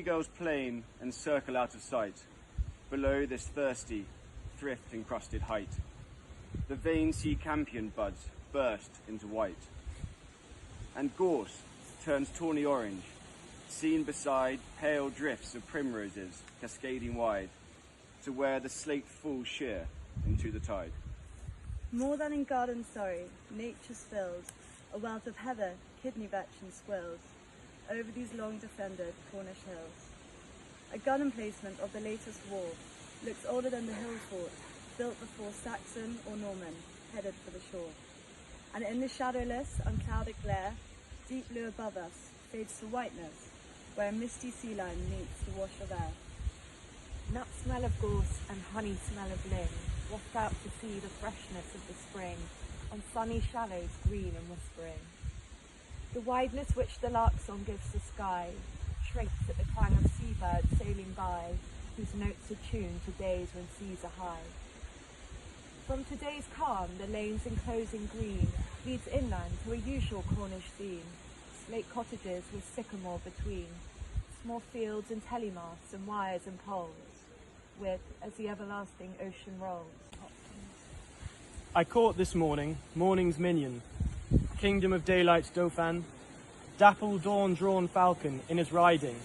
seagulls plane and circle out of sight, below this thirsty, thrift-encrusted height. The vain sea campion buds burst into white, and gorse turns tawny orange, seen beside pale drifts of primroses cascading wide, to where the slate falls sheer into the tide. More than in garden Surrey, nature spills a wealth of heather, kidney vetch and squills over these long defended Cornish hills. A gun emplacement of the latest war looks older than the hill fort, built before Saxon or Norman, headed for the shore. And in the shadowless, unclouded glare, deep blue above us fades to whiteness, where a misty sea line meets the wash of air. Nut smell of gorse and honey smell of ling waft out to see the freshness of the spring on sunny shallows green and whispering. The wideness which the lark song gives the sky shrinks at the clang of seabirds sailing by, whose notes are tuned to days when seas are high. From today's calm, the lanes enclosing green leads inland to a usual Cornish theme, slate cottages with sycamore between, small fields and telemasts and wires and poles, with, as the everlasting ocean rolls. I caught this morning, morning's minion, kingdom of daylight's dauphin, dapple dawn-drawn falcon in his riding,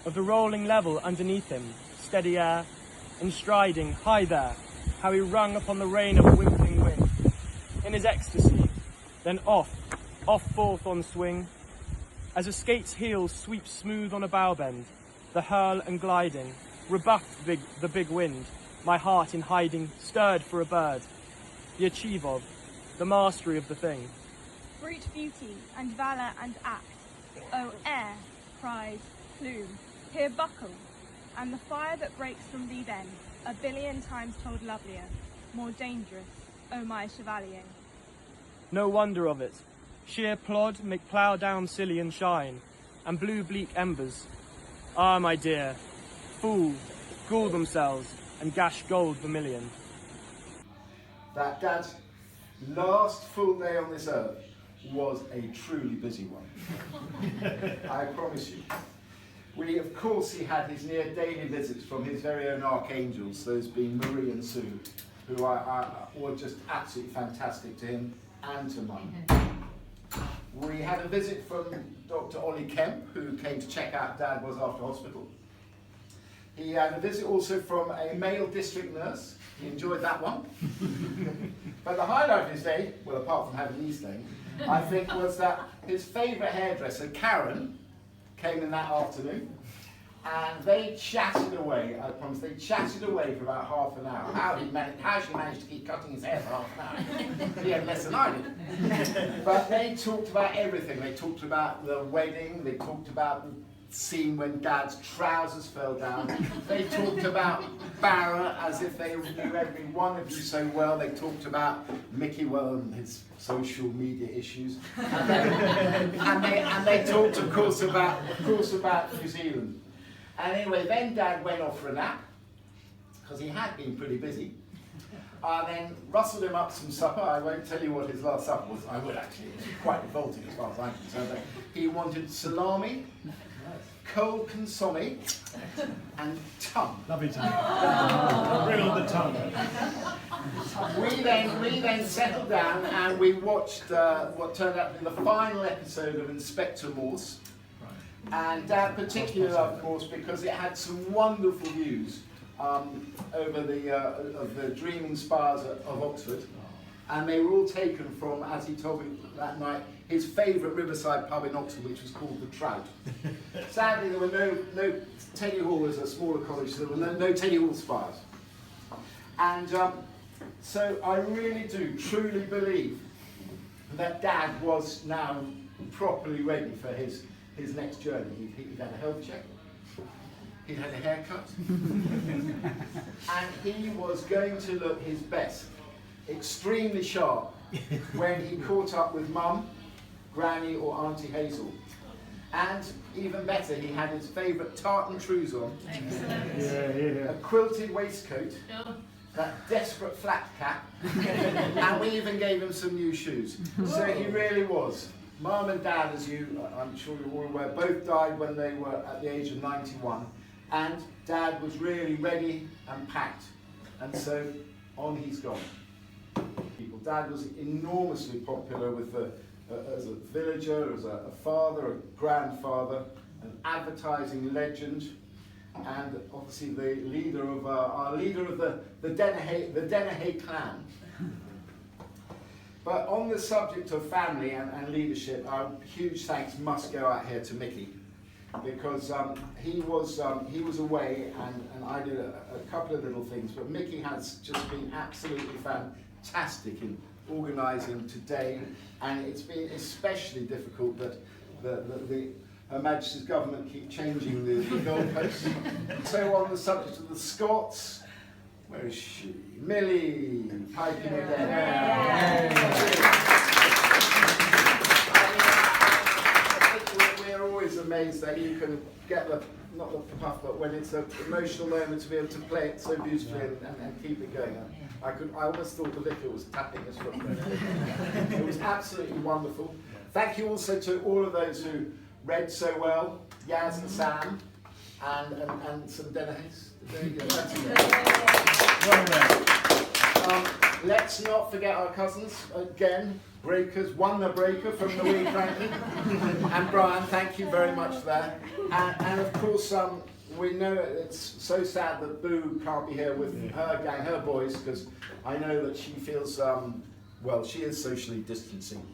of the rolling level underneath him, steady air, and striding, high there, how he rung upon the rein of a wimpling wind, in his ecstasy, then off forth on swing, as a skate's heel sweeps smooth on a bow bend, the hurl and gliding, rebuffed the big wind, my heart in hiding, stirred for a bird, the achieve of, the mastery of the thing. Brute beauty and valour and act, O air, pride, plume, here buckle, and the fire that breaks from thee then, a billion times told lovelier, more dangerous, O my chevalier. No wonder of it, sheer plod make plough down silly and shine, and blue bleak embers. Ah, my dear, fool, gall themselves, and gash gold vermilion. That Dad's last full day on this earth was a truly busy one. I promise you. Of course, he had his near daily visits from his very own archangels, those being Marie and Sue, who were just absolutely fantastic to him and to mine. We had a visit from Dr. Ollie Kemp, who came to check out Dad was after hospital. He had a visit also from a male district nurse. He enjoyed that one. But the highlight of his day, well, apart from having these things, I think was that his favourite hairdresser, Karen, came in that afternoon, and they chatted away, I promise, they chatted away for about half an hour. How she managed to keep cutting his hair for half an hour. He had less than I did. But they talked about everything. They talked about the wedding, they talked about the scene when Dad's trousers fell down. They talked about Barra as if they knew every one of you so well. They talked about Mickey Well and his social media issues. And they talked, of course, about New Zealand. And anyway, then Dad went off for a nap, because he had been pretty busy. I then rustled him up some supper. I won't tell you what his last supper was. I would actually. It was quite revolting as far as I'm concerned. But he wanted salami, cold consomme, and tongue. Lovely tongue. Bring on the tongue. We then settled down and we watched what turned out to be the final episode of Inspector Morse. And Dad particularly loved Morse because it had some wonderful views over the dreaming spires of Oxford. And they were all taken from, as he told me that night, his favourite riverside pub in Oxford, which was called the Trout. Sadly, there were no Teddy Hall was a smaller college, so there were no Teddy Hall spires. And so I really do truly believe that Dad was now properly ready for his next journey. He'd had a health check, he'd had a haircut, and he was going to look his best, extremely sharp, when he caught up with Mum, Granny or Auntie Hazel. And even better, he had his favourite tartan trews on, a quilted waistcoat, that desperate flat cap, and we even gave him some new shoes. So he really was Mum and Dad, as I'm sure you're all aware, both died when they were at the age of 91, and Dad was really ready and packed, and so on he's gone. Dad was enormously popular with as a villager, as a father, a grandfather, an advertising legend, and obviously the leader of our leader of the Denehy clan. But on the subject of family and leadership, our huge thanks must go out here to Mickey, because he was away and I did a couple of little things, but Mickey has just been absolutely fantastic in organising today, and it's been especially difficult that Her Majesty's government keep changing the goalposts. So on the subject of the Scots, where is she? Millie, piping it there. I think we're always amazed that you can get not the puff, but when it's an emotional moment to be able to play it so beautifully and keep it going. I almost thought the liquor was tapping us from it. It was absolutely wonderful. Thank you also to all of those who read so well, Yaz and Sam, and some Denehys. There you go. Let's not forget our cousins again. Breakers, won the breaker from the wee Frankie. And Brian, thank you very much for that. And of course, we know it's so sad that Boo can't be here with her gang, her boys, because I know that she feels, well, she is socially distancing.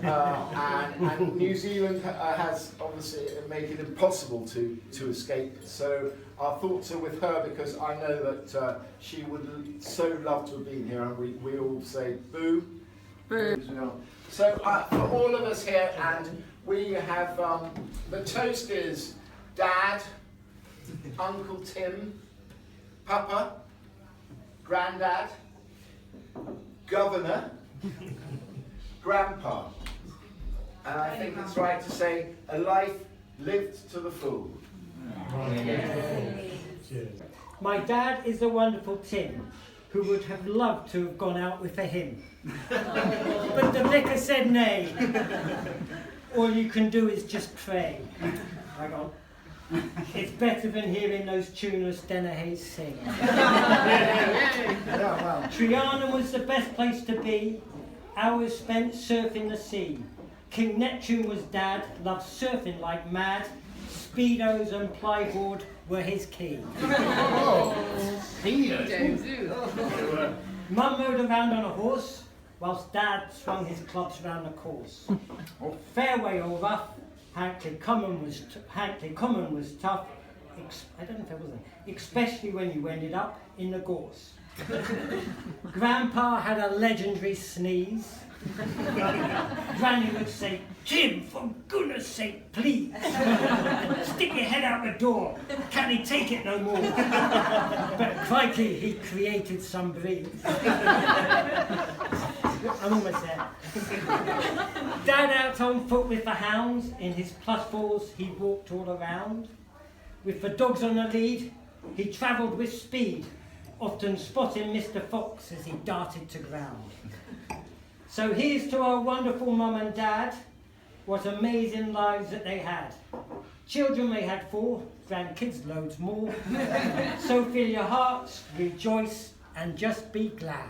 And New Zealand has obviously made it impossible to escape. So our thoughts are with her, because I know that she would so love to have been here, and we all say boo. Boo. So for all of us here, and we have the toast is Dad, Uncle Tim, Papa, Grandad, Governor, Grandpa. And I think it's right to say a life lived to the full. My dad is a wonderful Tim, who would have loved to have gone out with a hymn. But the vicar said nay. All you can do is just pray. Hang on. It's better than hearing those tuneless Denehys sing. Triana was the best place to be. Hours spent surfing the sea. King Neptune was dad, loved surfing like mad. Speedos and plyboard were his key. Mum rode around on a horse, whilst Dad swung his clubs round the course. Fairway or rough, Hankley Common was tough. I don't know if it was, especially when you ended up in the gorse. Grandpa had a legendary sneeze. Granny would say, "Tim, for goodness sake, please, stick your head out the door. Can he take it no more?" But crikey, he created some breeze. I'm almost there. Dad out on foot with the hounds. In his +4s, he walked all around. With the dogs on the lead, he travelled with speed, often spotting Mr. Fox as he darted to ground. So here's to our wonderful mum and dad. What amazing lives that they had. Children they had 4, grandkids loads more. So fill your hearts, rejoice, and just be glad.